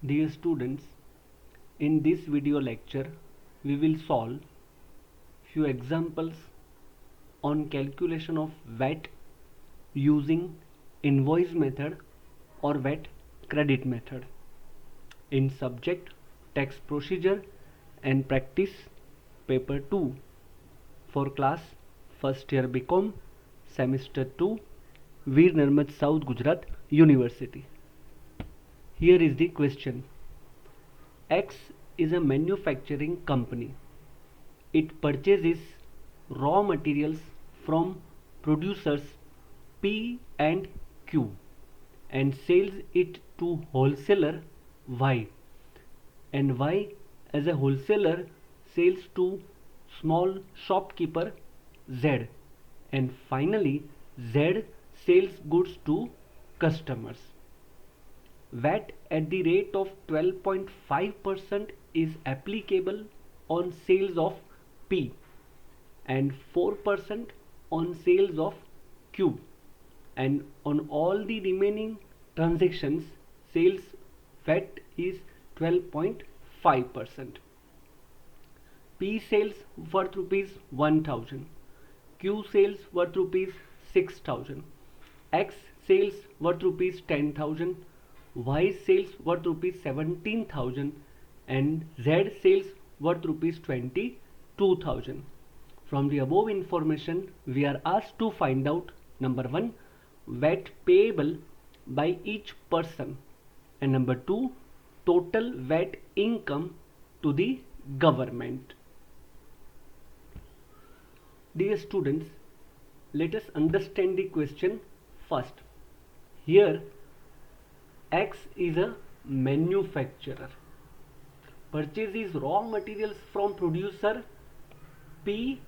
Dear students, in this video lecture we will solve few examples on calculation of VAT using invoice method or VAT credit method in subject tax procedure and practice paper 2 for class first year BCom semester 2 Veer Narmad South Gujarat University. Here is the question. X is a manufacturing company. It purchases raw materials from producers P and Q and sells it to wholesaler Y, and Y as a wholesaler sells to small shopkeeper Z, and finally Z sells goods to customers. VAT at the rate of 12.5% is applicable on sales of P and 4% on sales of Q, and on all the remaining transactions sales VAT is 12.5%. P sales worth rupees 1000, Q sales worth rupees 6000, X sales worth rupees 10,000, Y sales worth rupees 17,000, and Z sales worth rupees 22,000. From the above information, we are asked to find out number 1, VAT payable by each person, and number 2, total VAT income to the government. Dear students, let us understand the question first. Here X is a manufacturer, purchases raw materials from producer P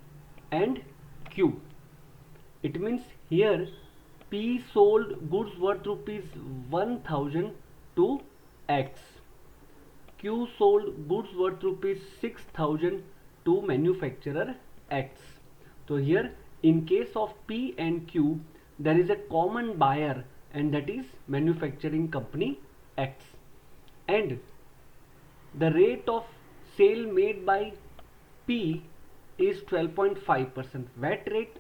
and Q. It means here P sold goods worth rupees 1000 to X. Q sold goods worth rupees 6000 to manufacturer X. So here in case of P and Q there is a common buyer, and that is manufacturing company X, and the rate of sale made by P is 12.5%. VAT rate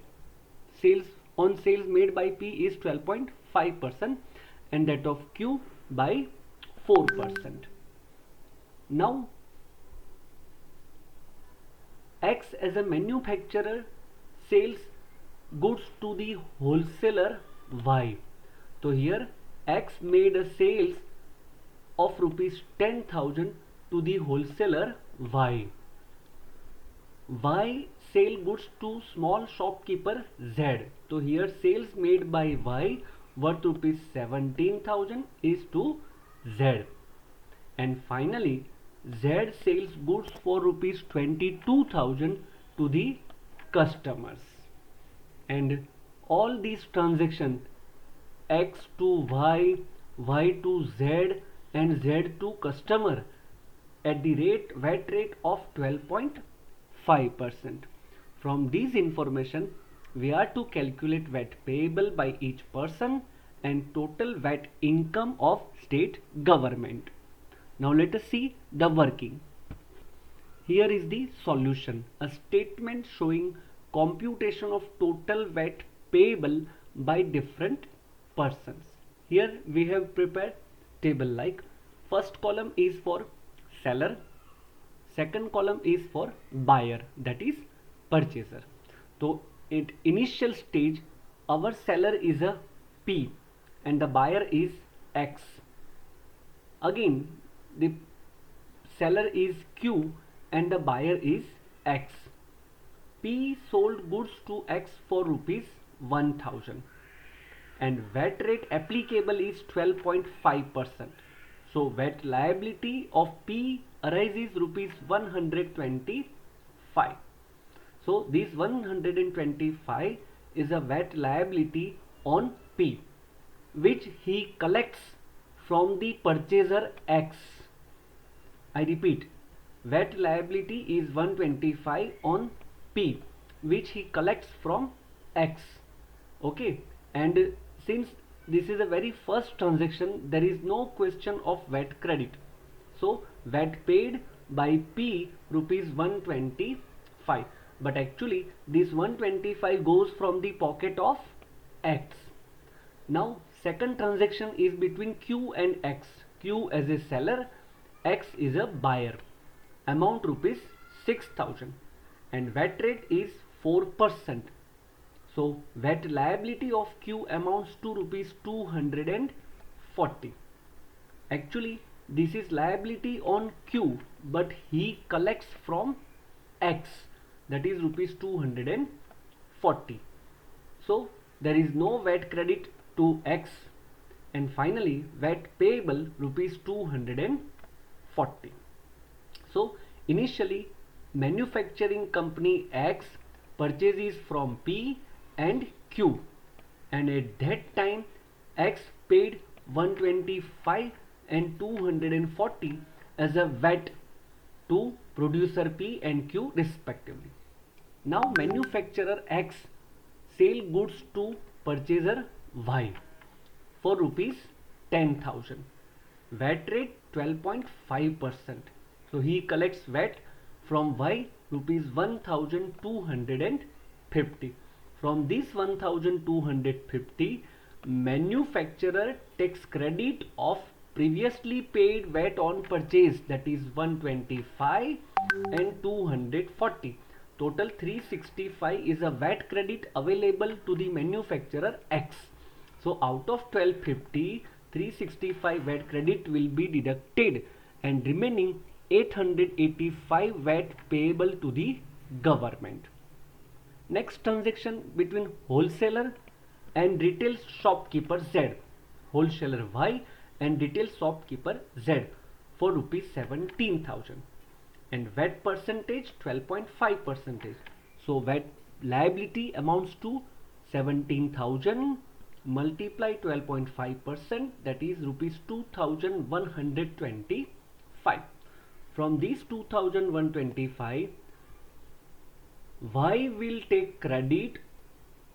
on sales made by P is 12.5%, and that of Q by 4%. Now X as a manufacturer sells goods to the wholesaler Y. So here X made a sales of rupees 10,000 to the wholesaler Y. Y sell goods to small shopkeeper Z. So here sales made by Y worth rupees 17,000 is to Z. And finally Z sells goods for rupees 22,000 to the customers. And all these transactions, X to Y, Y to Z, and Z to customer, at the VAT rate of 12.5%. From this information, we are to calculate VAT payable by each person and total VAT income of state government. Now let us see the working. Here is the solution, a statement showing computation of total VAT payable by different persons. Here we have prepared table like first column is for seller, second column is for buyer, that is purchaser. So at initial stage our seller is a P and the buyer is X. Again the seller is Q and the buyer is X. P sold goods to X for rupees 1000 and VAT rate applicable is 12.5%. So VAT liability of P arises rupees 125. So this 125 is a VAT liability on P which he collects from the purchaser X. I repeat, VAT liability is 125 on P which he collects from X. Okay, and since this is a very first transaction, there is no question of VAT credit. So VAT paid by P rupees 125, but actually this 125 goes from the pocket of X. Now second transaction is between Q and X. Q as a seller, X is a buyer. Amount rupees 6,000 and VAT rate is 4%. So VAT liability of Q amounts to rupees 240. Actually this is liability on Q, but he collects from X, that is rupees 240. So there is no VAT credit to X. And finally VAT payable rupees 240. So initially manufacturing company X purchases from P and Q, and at that time X paid 125 and 240 as a VAT to producer P and Q respectively. Now manufacturer X sell goods to purchaser Y for rupees 10,000. VAT rate 12.5%. So he collects VAT from Y rupees 1,250. From this 1,250, manufacturer takes credit of previously paid VAT on purchase, that is 125 and 240. Total 365 is a VAT credit available to the manufacturer X. So out of 1250, 365 VAT credit will be deducted and remaining 885 VAT payable to the government. Next transaction between wholesaler and retail shopkeeper Z. Wholesaler Y and retail shopkeeper Z for rupees 17,000 and VAT percentage 12.5%. So VAT liability amounts to 17,000 multiply 12.5%, that is rupees 2,125. From these 2,125, Y will take credit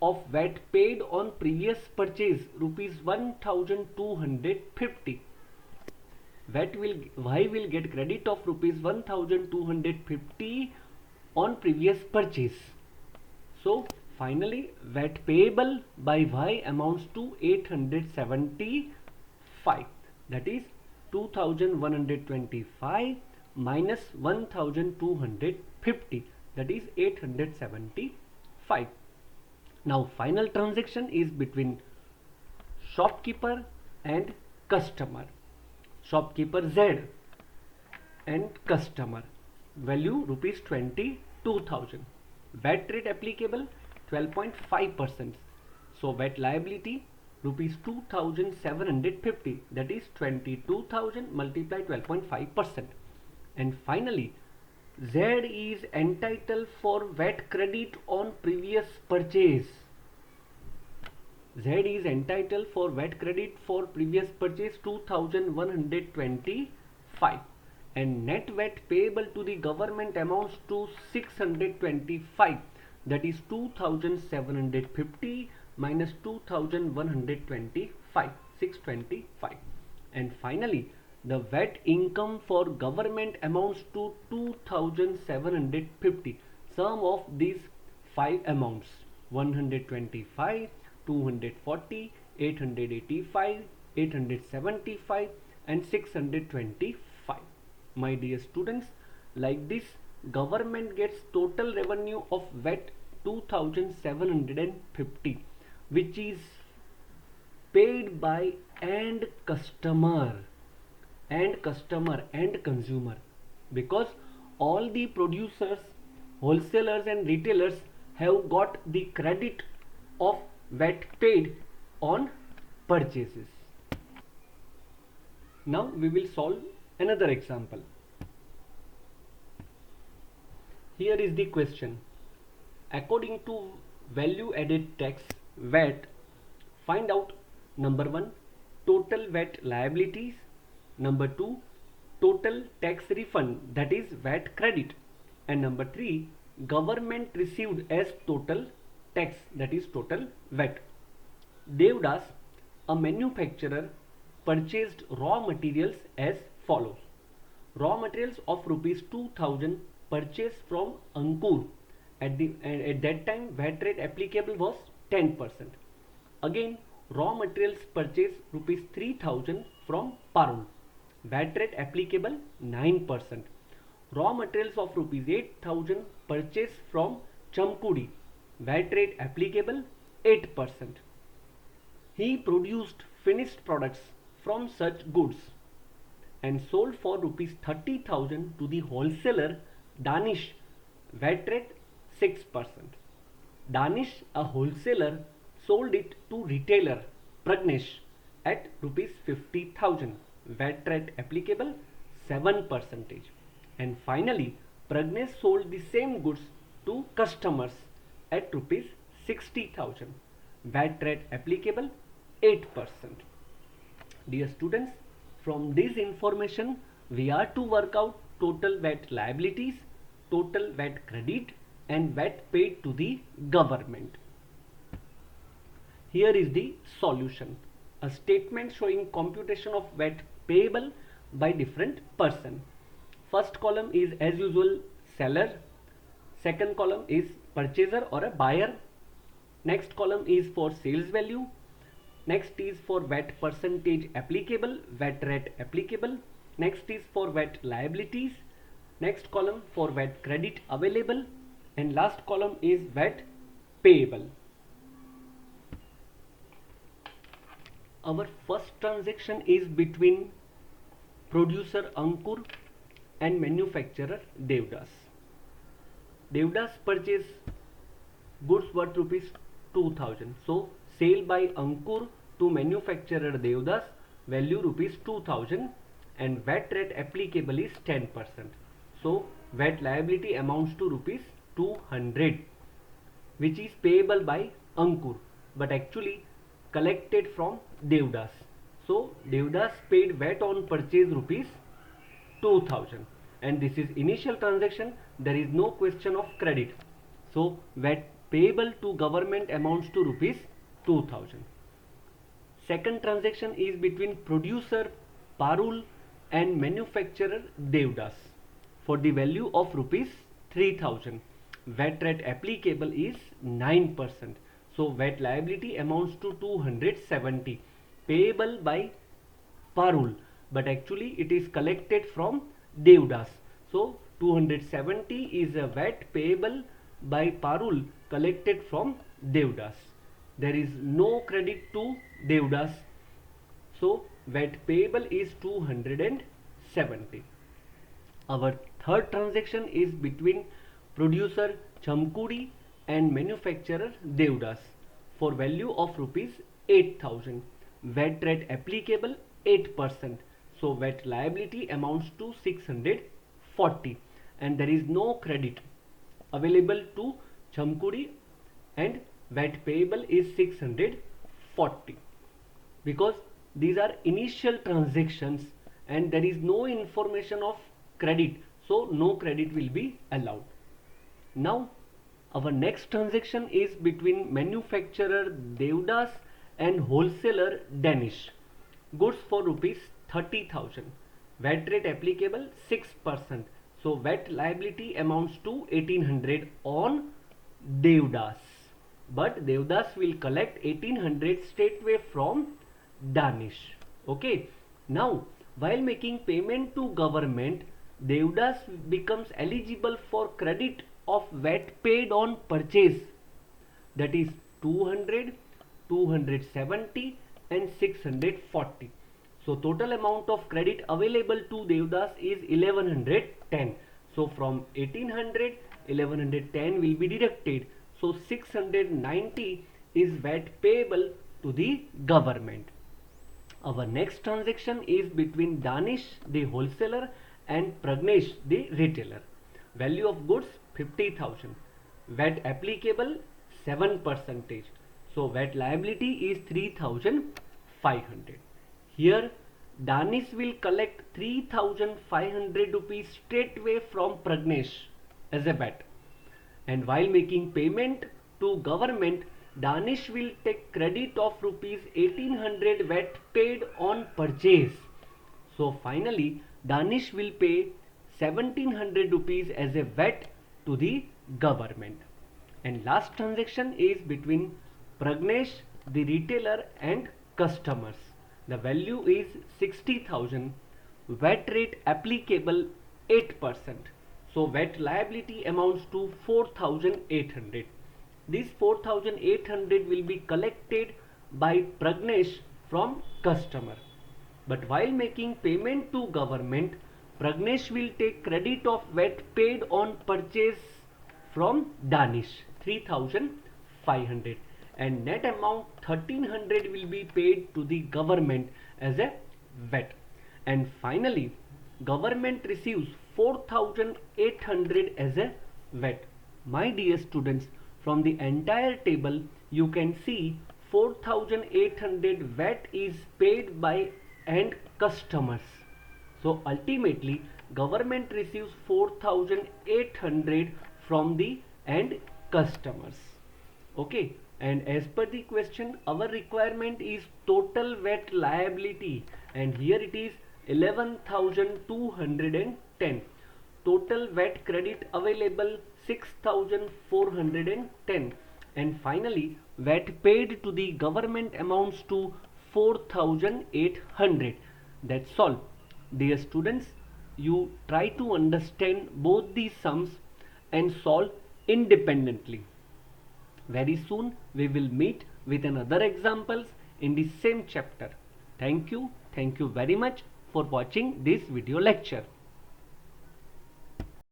of VAT paid on previous purchase rupees 1,250. Y will get credit of rupees 1,250 on previous purchase. So finally VAT payable by Y amounts to 875, that is 2,125 minus 1,250, that is 875. Now final transaction is between shopkeeper and customer. Shopkeeper Z and customer, value rupees 22,000. VAT rate applicable 12.5%. So VAT liability rupees 2,750, that is 22,000 multiply 12.5%. And finally Z is entitled for VAT credit on previous purchase. Z is entitled for VAT credit for previous purchase 2,125 and net VAT payable to the government amounts to 625, that is 2,750 minus 2,125, 625. And finally the VAT income for government amounts to 2,750. Sum of these five amounts: 125, 240, 885, 875 and 625. My dear students, like this government gets total revenue of VAT 2,750, which is paid by end customer and consumer, because all the producers, wholesalers and retailers have got the credit of VAT paid on purchases. Now we will solve another example. Here is the question. According to value added tax VAT, find out number 1 total VAT liabilities, number 2 total tax refund, that is VAT credit, and number 3 government received as total tax, that is total VAT. Devdas, a manufacturer, purchased raw materials as follows: Raw materials of rupees 2000 purchased from Ankur. At that time VAT rate applicable was 10%. Again, raw materials purchased rupees 3000 from Parul. VAT rate applicable 9%. Raw materials of rupees 8000 purchased from Chamkudi. VAT rate applicable 8%. He produced finished products from such goods and sold for rupees 30,000 to the wholesaler Danish. VAT rate 6%. Danish, a wholesaler, sold it to retailer Pragnesh at rupees 50,000. VAT rate applicable 7%. And finally, Pragnesh sold the same goods to customers at rupees 60,000. VAT rate applicable 8%. Dear students, from this information we are to work out total VAT liabilities, total VAT credit and VAT paid to the government. Here is the solution. A statement showing computation of VAT payable by different person. First column is as usual seller. Second column is purchaser or a buyer. Next column is for sales value. Next is for VAT percentage applicable, VAT rate applicable. Next is for VAT liabilities. Next column for VAT credit available. And last column is VAT payable. Our first transaction is between producer Ankur and manufacturer Devdas. Devdas purchased goods worth rupees 2000. So sale by Ankur to manufacturer Devdas, value rupees 2000 and VAT rate applicable is 10%. So VAT liability amounts to rupees 200, which is payable by Ankur but actually collected from Devdas. So Devdas paid VAT on purchase rupees 2000 and this is initial transaction. There is no question of credit. So VAT payable to government amounts to rupees 2000. Second transaction is between producer Parul and manufacturer Devdas for the value of rupees 3000. VAT rate applicable is 9%. So VAT liability amounts to 270 payable by Parul but actually it is collected from Devdas. So 270 is a VAT payable by Parul collected from Devdas. There is no credit to Devdas. So VAT payable is 270. Our third transaction is between producer Chamkudi and manufacturer Devdas for value of rupees 8000. VAT rate applicable 8%. So VAT liability amounts to 640 and there is no credit available to Chamkudi and VAT payable is 640 because these are initial transactions and there is no information of credit, so no credit will be allowed. Now our next transaction is between manufacturer Devdas and wholesaler Danish. Goods for rupees 30,000. VAT rate applicable 6%. So VAT liability amounts to 1800 on Devdas. But Devdas will collect 1800 straightway from Danish. Okay. Now while making payment to government, Devdas becomes eligible for credit of VAT paid on purchase, that is 200, 270 and 640. So total amount of credit available to Devdas is 1110. So from 1800, 1110 will be deducted. So 690 is VAT payable to the government. Our next transaction is between Danish, the wholesaler, and Pragnesh, the retailer. Value of goods 50,000. VAT applicable 7%. So VAT liability is 3,500. Here Danish will collect 3,500 rupees straightway from Pragnesh as a VAT. And while making payment to government, Danish will take credit of rupees 1800 VAT paid on purchase. So finally Danish will pay 1700 rupees as a VAT to the government. And last transaction is between Pragnesh, the retailer, and customers. The value is 60,000. VAT rate applicable 8%. So VAT liability amounts to 4,800. This 4,800 will be collected by Pragnesh from customer. But while making payment to government, Pragnesh will take credit of VAT paid on purchase from Danish 3,500, and net amount 1,300 will be paid to the government as a VAT. And finally, government receives 4,800 as a VAT. My dear students, from the entire table you can see 4,800 VAT is paid by end customers. So ultimately government receives 4,800 from the end customers. Okay, and as per the question, our requirement is total VAT liability, and here it is 11,210. Total VAT credit available 6,410, and finally VAT paid to the government amounts to 4,800. That's all. Dear students, you try to understand both these sums and solve independently. Very soon we will meet with another examples in the same chapter. Thank you very much for watching this video lecture.